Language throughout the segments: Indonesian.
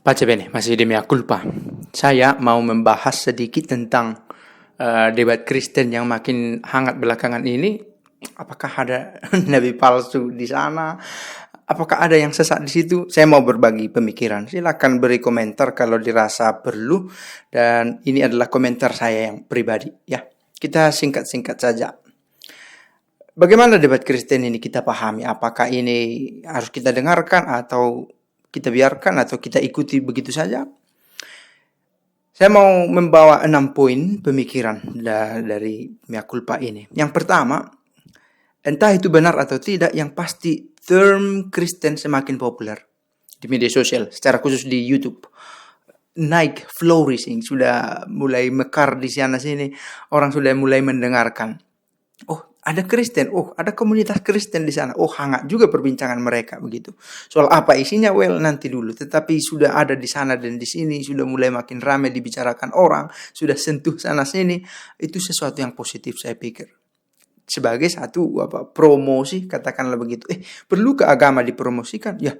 Pace bene, masih di mea culpa. Saya mau membahas sedikit tentang debat Kristen yang makin hangat belakangan ini. Apakah ada nabi palsu di sana? Apakah ada yang sesat di situ? Saya mau berbagi pemikiran. Silakan beri komentar kalau dirasa perlu. Dan ini adalah komentar saya yang pribadi. Ya, kita singkat-singkat saja. Bagaimana debat Kristen ini kita pahami? Apakah ini harus kita dengarkan atau kita biarkan atau kita ikuti begitu saja? Saya mau membawa 6 poin pemikiran dari mea culpa ini. Yang pertama, entah itu benar atau tidak, yang pasti term Kristen semakin populer di media sosial, secara khusus di YouTube. Naik, flourishing, sudah mulai mekar di sana sini, orang sudah mulai mendengarkan. Oh, ada Kristen, oh ada komunitas Kristen di sana, oh hangat juga perbincangan mereka begitu. Soal apa isinya, well nanti dulu. Tetapi sudah ada di sana dan di sini, sudah mulai makin ramai dibicarakan orang, sudah sentuh sana sini, itu sesuatu yang positif saya pikir. Sebagai satu promosi, katakanlah begitu. Perlu ke agama dipromosikan? Ya,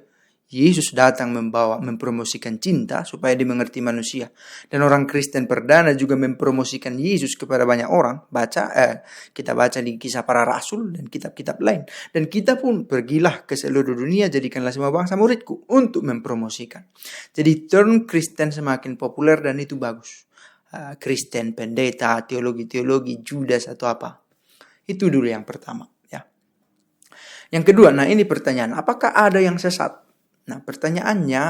Yesus datang mempromosikan cinta supaya dimengerti manusia. Dan orang Kristen perdana juga mempromosikan Yesus kepada banyak orang. Kita baca di Kisah Para Rasul dan kitab-kitab lain. Dan kita pun pergilah ke seluruh dunia, jadikanlah semua bangsa muridku, untuk mempromosikan. Jadi term Kristen semakin populer dan itu bagus. Kristen, pendeta, teologi, Judas atau apa. Itu dulu yang pertama. Ya. Yang kedua, nah ini pertanyaan, apakah ada yang sesat? Nah pertanyaannya,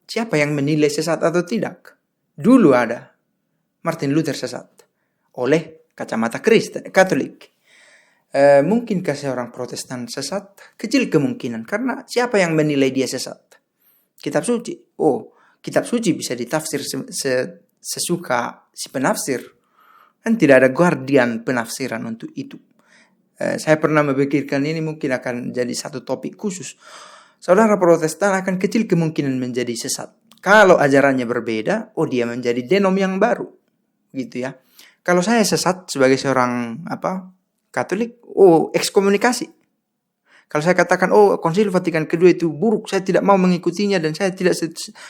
siapa yang menilai sesat atau tidak? Dulu ada Martin Luther sesat oleh kacamata Kristen, Katolik. Mungkinkah seorang Protestan sesat? Kecil kemungkinan, karena siapa yang menilai dia sesat? Kitab suci. Oh, kitab suci bisa ditafsir sesuka si penafsir. Dan tidak ada guardian penafsiran untuk itu. Saya pernah memikirkan ini mungkin akan jadi satu topik khusus. Saudara Protestan akan kecil kemungkinan menjadi sesat. Kalau ajarannya berbeda, dia menjadi denom yang baru. Gitu ya. Kalau saya sesat sebagai seorang Katolik, ekskomunikasi. Kalau saya katakan, Konsil Vatikan kedua itu buruk, saya tidak mau mengikutinya dan saya tidak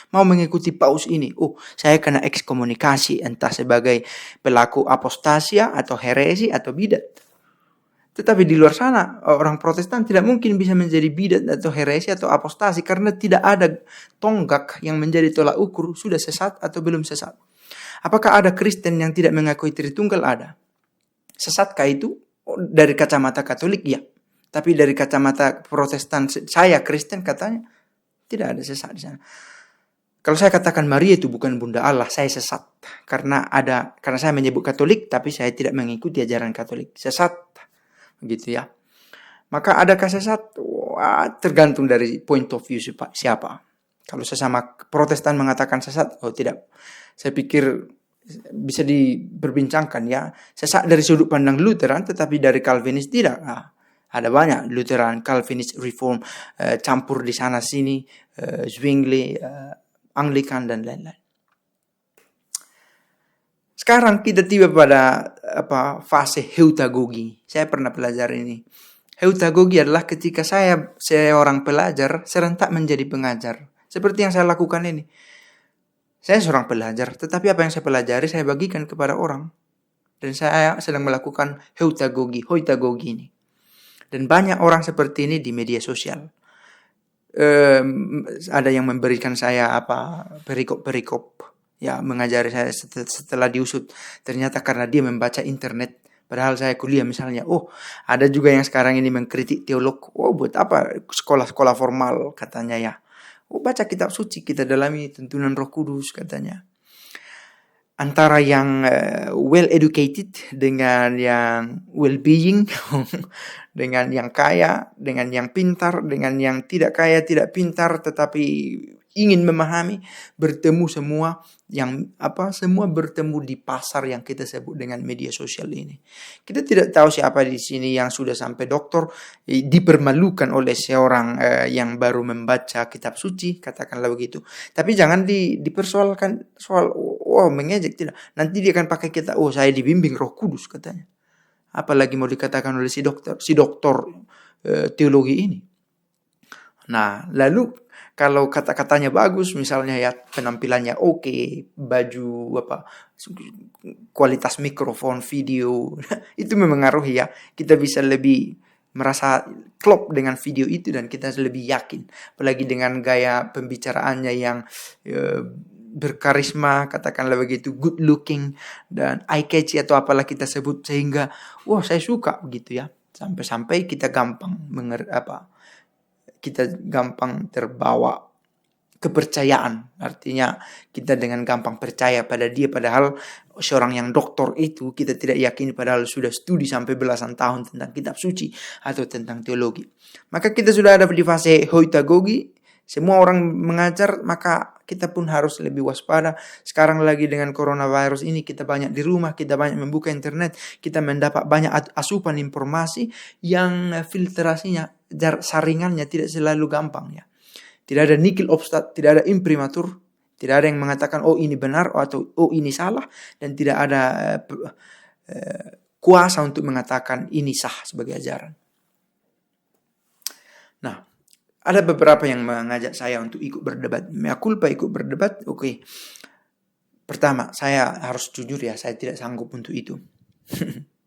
mau mengikuti paus ini. Saya kena ekskomunikasi, entah sebagai pelaku apostasia atau heresi atau bidat. Tetapi di luar sana, orang Protestan tidak mungkin bisa menjadi bidat atau heresi atau apostasi karena tidak ada tonggak yang menjadi tolak ukur sudah sesat atau belum sesat. Apakah ada Kristen yang tidak mengakui Tritunggal? Ada. Sesatkah itu? Dari kacamata Katolik, ya. Tapi dari kacamata Protestan, saya Kristen katanya, tidak ada sesat di sana. Kalau saya katakan Maria itu bukan Bunda Allah, saya sesat. Karena saya menyebut Katolik, tapi saya tidak mengikuti ajaran Katolik. Sesat. Gitu ya. Maka adakah sesat? Tergantung dari point of view siapa. Kalau sesama Protestan mengatakan sesat, tidak. Saya pikir bisa diperbincangkan ya. Sesat dari sudut pandang Lutheran, tetapi dari Calvinis tidak. Ada banyak Lutheran, Calvinis, Reform, campur di sana sini, Zwingli, Anglikan dan lain-lain. Sekarang kita tiba pada fase heutagogi. Saya pernah belajar ini. Heutagogi adalah ketika saya seorang pelajar serentak menjadi pengajar. Seperti yang saya lakukan ini. Saya seorang pelajar, tetapi apa yang saya pelajari saya bagikan kepada orang. Dan saya sedang melakukan hoitagogi ini. Dan banyak orang seperti ini di media sosial. Ada yang memberikan saya perikop. Ya, mengajari saya setelah diusut. Ternyata karena dia membaca internet. Padahal saya kuliah misalnya. Ada juga yang sekarang ini mengkritik teolog. Buat apa sekolah-sekolah formal katanya ya. Baca kitab suci, kita dalami tuntunan Roh Kudus katanya. Antara yang well educated dengan yang well being, dengan yang kaya, dengan yang pintar, dengan yang tidak kaya, tidak pintar, tetapi ingin memahami, bertemu semua bertemu di pasar yang kita sebut dengan media sosial ini. Kita tidak tahu siapa di sini yang sudah sampai doktor, dipermalukan oleh seorang yang baru membaca kitab suci, katakanlah begitu. Tapi jangan dipersoalkan soal mengejek, tidak. Nanti dia akan pakai kita, saya dibimbing Roh Kudus katanya. Apalagi mau dikatakan oleh si doktor teologi ini. Nah, lalu Kalau kata-katanya bagus, misalnya ya penampilannya oke, baju kualitas mikrofon, video, itu memengaruhi ya. Kita bisa lebih merasa klop dengan video itu dan kita lebih yakin. Apalagi dengan gaya pembicaraannya yang berkarisma, katakanlah begitu, good looking dan eye catchy atau apalah kita sebut, sehingga saya suka begitu ya. Sampai-sampai kita gampang kita gampang terbawa kepercayaan. Artinya kita dengan gampang percaya pada dia, padahal seorang yang doktor itu kita tidak yakin, padahal sudah studi sampai belasan tahun tentang kitab suci atau tentang teologi. Maka kita sudah ada di fase hoitagogi, semua orang mengajar, maka kita pun harus lebih waspada. Sekarang lagi dengan coronavirus ini, kita banyak di rumah, kita banyak membuka internet, kita mendapat banyak asupan informasi yang filtrasinya, saringannya tidak selalu gampang ya. Tidak ada nihil obstat, tidak ada imprimatur, tidak ada yang mengatakan ini benar atau ini salah, dan tidak ada kuasa untuk mengatakan ini sah sebagai ajaran. Nah, ada beberapa yang mengajak saya untuk ikut berdebat. Mea culpa ikut berdebat, oke. Pertama, saya harus jujur ya, saya tidak sanggup untuk itu.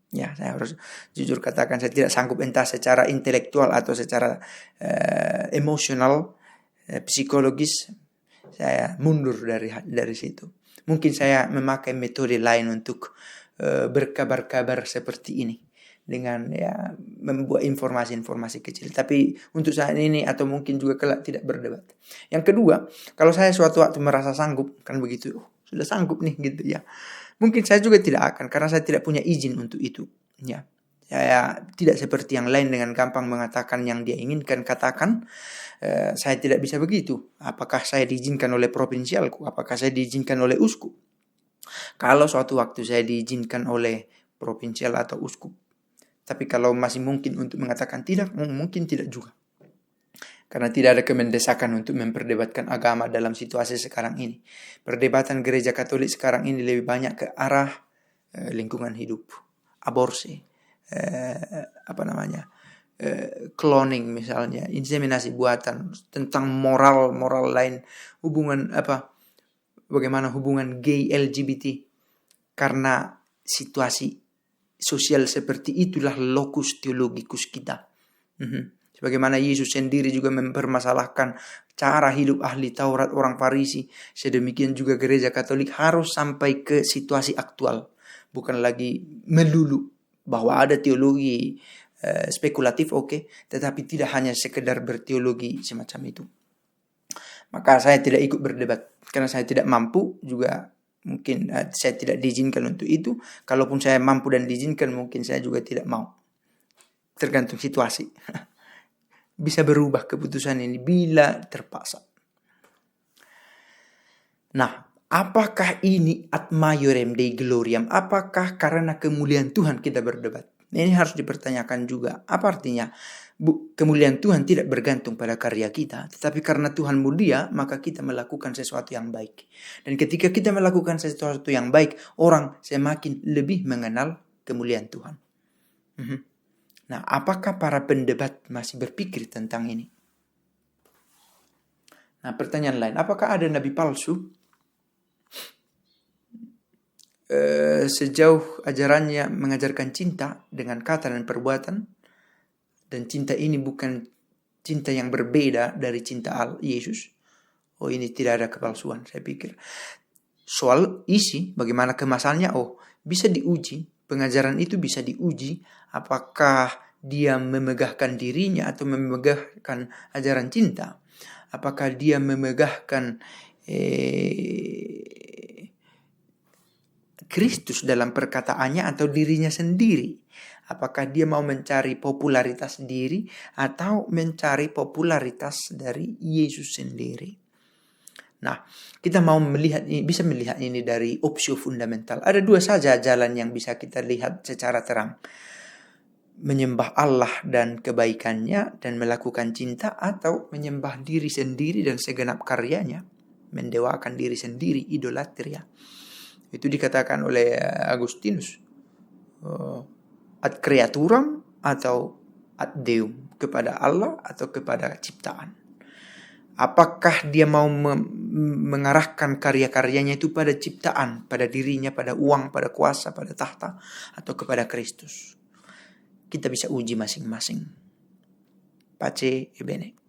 Ya, saya harus jujur katakan saya tidak sanggup, entah secara intelektual atau secara emosional, psikologis. Saya mundur dari situ. Mungkin saya memakai metode lain untuk berkabar-kabar seperti ini, dengan ya membuat informasi-informasi kecil. Tapi untuk saat ini atau mungkin juga kelak tidak berdebat. Yang kedua, kalau saya suatu waktu merasa sanggup, kan begitu, sudah sanggup nih gitu ya. Mungkin saya juga tidak akan, karena saya tidak punya izin untuk itu. Ya, saya tidak seperti yang lain dengan gampang mengatakan yang dia inginkan katakan. Saya tidak bisa begitu. Apakah saya diizinkan oleh provinsialku? Apakah saya diizinkan oleh uskup? Kalau suatu waktu saya diizinkan oleh provinsial atau uskup, tapi kalau masih mungkin untuk mengatakan tidak, mungkin tidak juga. Karena tidak ada kemendesakan untuk memperdebatkan agama dalam situasi sekarang ini. Perdebatan gereja Katolik sekarang ini lebih banyak ke arah lingkungan hidup, aborsi, cloning misalnya, inseminasi buatan, tentang moral lain, bagaimana hubungan gay LGBT. Karena situasi sosial seperti itulah locus theologicus kita. Sebagaimana Yesus sendiri juga mempermasalahkan cara hidup ahli Taurat, orang Farisi. Sedemikian juga gereja Katolik harus sampai ke situasi aktual. Bukan lagi melulu bahwa ada teologi spekulatif, tetapi tidak hanya sekedar berteologi semacam itu. Maka saya tidak ikut berdebat, karena saya tidak mampu juga. Mungkin saya tidak diizinkan untuk itu. Kalaupun saya mampu dan diizinkan, mungkin saya juga tidak mau. Tergantung situasi. Bisa berubah keputusan ini bila terpaksa. Nah, apakah ini ad maiorem Dei gloriam? Apakah karena kemuliaan Tuhan kita berdebat? Ini harus dipertanyakan juga. Apa artinya? Kemuliaan Tuhan tidak bergantung pada karya kita, tetapi karena Tuhan mulia, maka kita melakukan sesuatu yang baik. Dan ketika kita melakukan sesuatu yang baik, orang semakin lebih mengenal kemuliaan Tuhan. Nah, apakah para pendebat masih berpikir tentang ini? Nah, pertanyaan lain, apakah ada nabi palsu? Sejauh ajarannya mengajarkan cinta dengan kata dan perbuatan, dan cinta ini bukan cinta yang berbeda dari cinta Yesus, ini tidak ada kepalsuan, saya pikir. Soal isi, bagaimana kemasannya, bisa diuji. Pengajaran itu bisa diuji, apakah dia memegahkan dirinya atau memegahkan ajaran cinta. Apakah dia memegahkan Kristus dalam perkataannya atau dirinya sendiri. Apakah dia mau mencari popularitas diri atau mencari popularitas dari Yesus sendiri. Nah, kita mau bisa melihat ini dari opsio fundamental. Ada dua saja jalan yang bisa kita lihat secara terang. Menyembah Allah dan kebaikannya dan melakukan cinta, atau menyembah diri sendiri dan segenap karyanya, mendewakan diri sendiri, idolatria. Itu dikatakan oleh Agustinus, ad creaturam atau ad deum, kepada Allah atau kepada ciptaan. Apakah dia mau mengarahkan karya-karyanya itu pada ciptaan, pada dirinya, pada uang, pada kuasa, pada tahta, atau kepada Kristus? Kita bisa uji masing-masing. Pace e bene.